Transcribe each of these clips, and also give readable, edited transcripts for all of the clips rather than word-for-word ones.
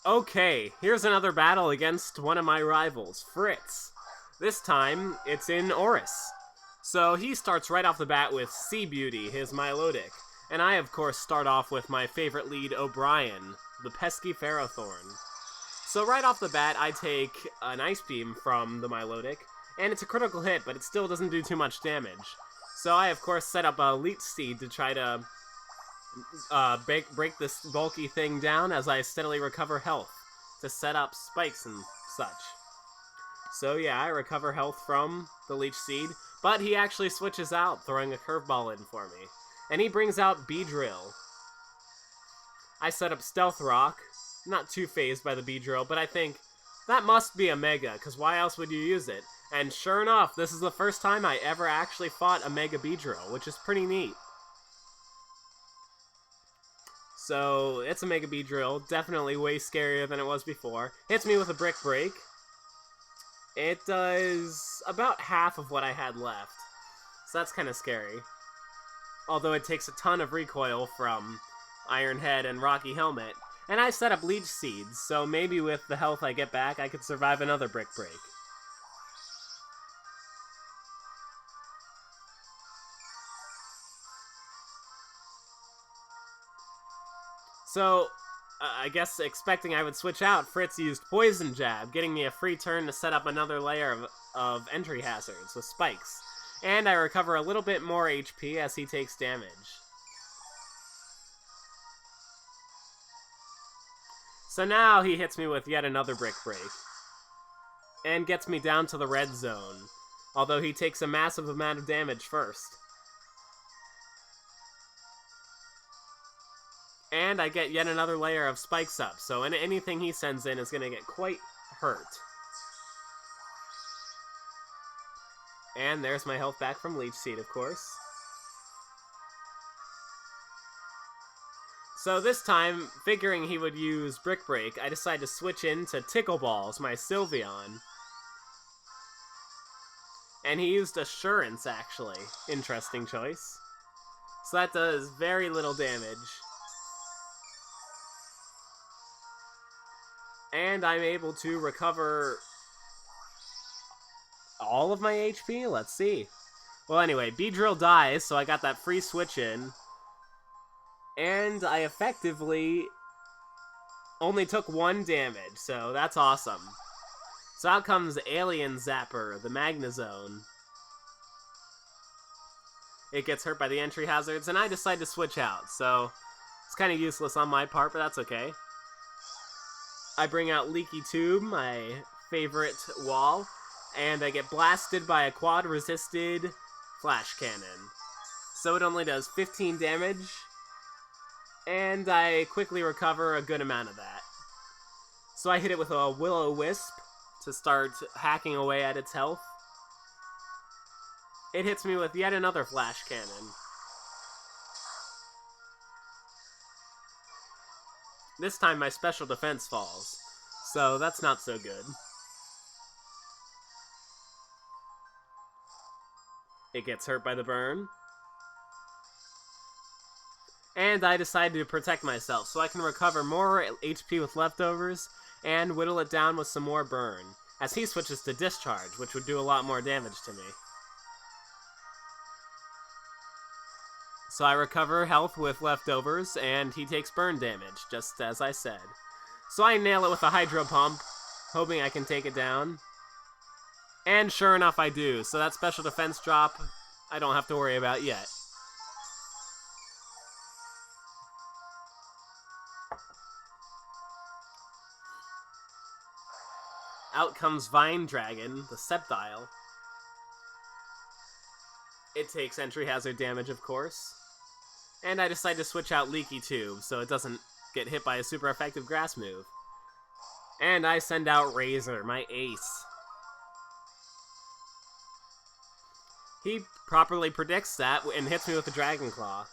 Okay, here's another battle against one of my rivals, Fritz. This time, it's in ORAS. So he starts right off the bat with Sea Beauty, his Milotic. And I, of course, start off with my favorite lead, O'Brien, the pesky Ferrothorn. So right off the bat, I take an Ice Beam from the Milotic, and it's a critical hit, but it still doesn't do too much damage. So I, of course, set up a Leech Seed to try to break this bulky thing down as I steadily recover health to set up spikes and such. So yeah, I recover health from the Leech Seed, but he actually switches out, throwing a curveball in for me. And he brings out Beedrill. I set up Stealth Rock, not too phased by the Beedrill, but I think that must be a Mega, because why else would you use it? And sure enough, this is the first time I ever actually fought a Mega Beedrill, which is pretty neat. So, it's a Mega Beedrill, definitely way scarier than it was before. Hits me with a Brick Break. It does about half of what I had left, so that's kind of scary. Although it takes a ton of recoil from Iron Head and Rocky Helmet. And I set up Leech Seeds, so maybe with the health I get back, I could survive another Brick Break. So, I guess expecting I would switch out, Fritz used Poison Jab, getting me a free turn to set up another layer of entry hazards with spikes. And I recover a little bit more HP as he takes damage. So now he hits me with yet another Brick Break. And gets me down to the red zone. Although he takes a massive amount of damage first. And I get yet another layer of spikes up, so anything he sends in is going to get quite hurt. And there's my health back from Leech Seed, of course. So this time, figuring he would use Brick Break, I decided to switch into Tickle Balls, my Sylveon. And he used Assurance, actually. Interesting choice. So that does very little damage. And I'm able to recover all of my HP? Let's see. Well, anyway, Beedrill dies, so I got that free switch in. And I effectively only took 1 damage, so that's awesome. So out comes Alien Zapper, the Magnezone. It gets hurt by the entry hazards, and I decide to switch out, so it's kind of useless on my part, but that's okay. I bring out Leaky Tube, my favorite wall, and I get blasted by a quad-resisted Flash Cannon. So it only does 15 damage, and I quickly recover a good amount of that. So I hit it with a Will-O-Wisp to start hacking away at its health. It hits me with yet another Flash Cannon. This time my special defense falls, so that's not so good. It gets hurt by the burn. And I decide to protect myself, so I can recover more HP with leftovers, and whittle it down with some more burn, as he switches to Discharge, which would do a lot more damage to me. So I recover health with leftovers, and he takes burn damage, just as I said. So I nail it with a Hydro Pump, hoping I can take it down. And sure enough, I do. So that special defense drop, I don't have to worry about yet. Out comes Vine Dragon, the Sceptile. It takes entry hazard damage, of course. And I decide to switch out Leaky Tube, so it doesn't get hit by a super effective grass move. And I send out Razor, my ace. He properly predicts that and hits me with a Dragon Claw.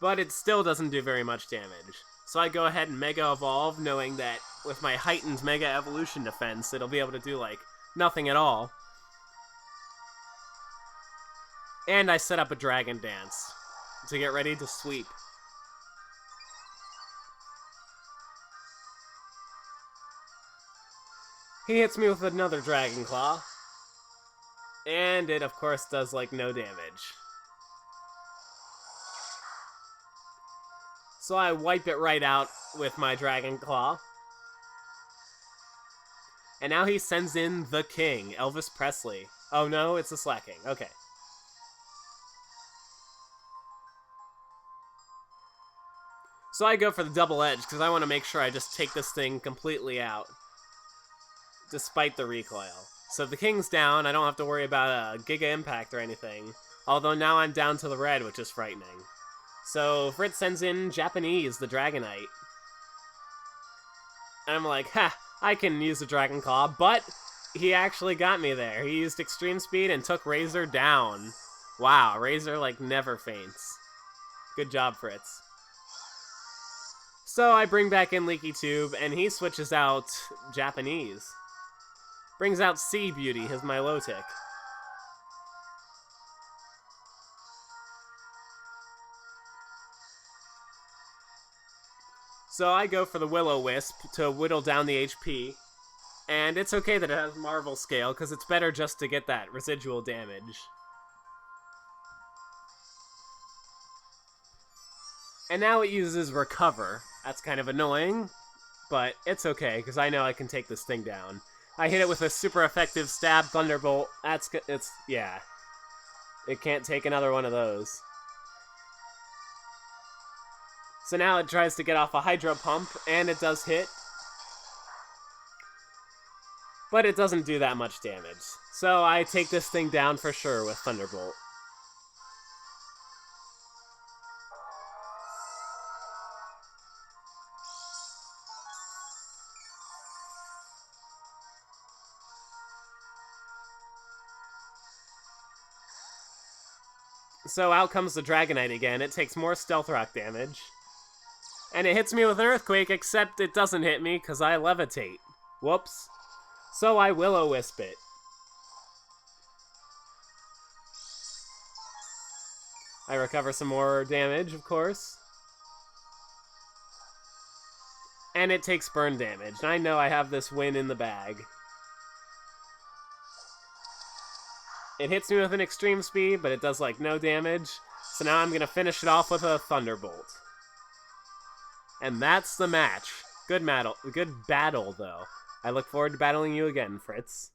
But it still doesn't do very much damage. So I go ahead and Mega Evolve, knowing that with my heightened Mega Evolution defense, it'll be able to do, like, nothing at all. And I set up a Dragon Dance to get ready to sweep. He hits me with another Dragon Claw. And it, of course, does, like, no damage. So I wipe it right out with my Dragon Claw. And now he sends in the King, Elvis Presley. Oh no, it's a Slacking. Okay. So I go for the double edge, because I want to make sure I just take this thing completely out. Despite the recoil. So the King's down, I don't have to worry about a Giga Impact or anything. Although now I'm down to the red, which is frightening. So Fritz sends in Japanese, the Dragonite. And I'm like, ha, I can use the Dragon Claw, but he actually got me there. He used Extreme Speed and took Razor down. Wow, Razor, like, never faints. Good job, Fritz. So I bring back in Leaky Tube, and he switches out Japanese. Brings out Sea Beauty, his Milotic. So I go for the Will-O-Wisp to whittle down the HP. And it's okay that it has Marvel Scale, because it's better just to get that residual damage. And now it uses Recover. That's kind of annoying, but it's okay, because I know I can take this thing down. I hit it with a super effective Stab Thunderbolt. Yeah. It can't take another one of those. So now it tries to get off a Hydro Pump, and it does hit. But it doesn't do that much damage. So I take this thing down for sure with Thunderbolt. So out comes the Dragonite again. It takes more Stealth Rock damage. And it hits me with an Earthquake, except it doesn't hit me because I Levitate. Whoops. So I Will-O-Wisp it. I recover some more damage, of course. And it takes burn damage. I know I have this win in the bag. It hits me with an Extreme Speed, but it does, like, no damage. So now I'm going to finish it off with a Thunderbolt. And that's the match. Good battle, though. I look forward to battling you again, Fritz.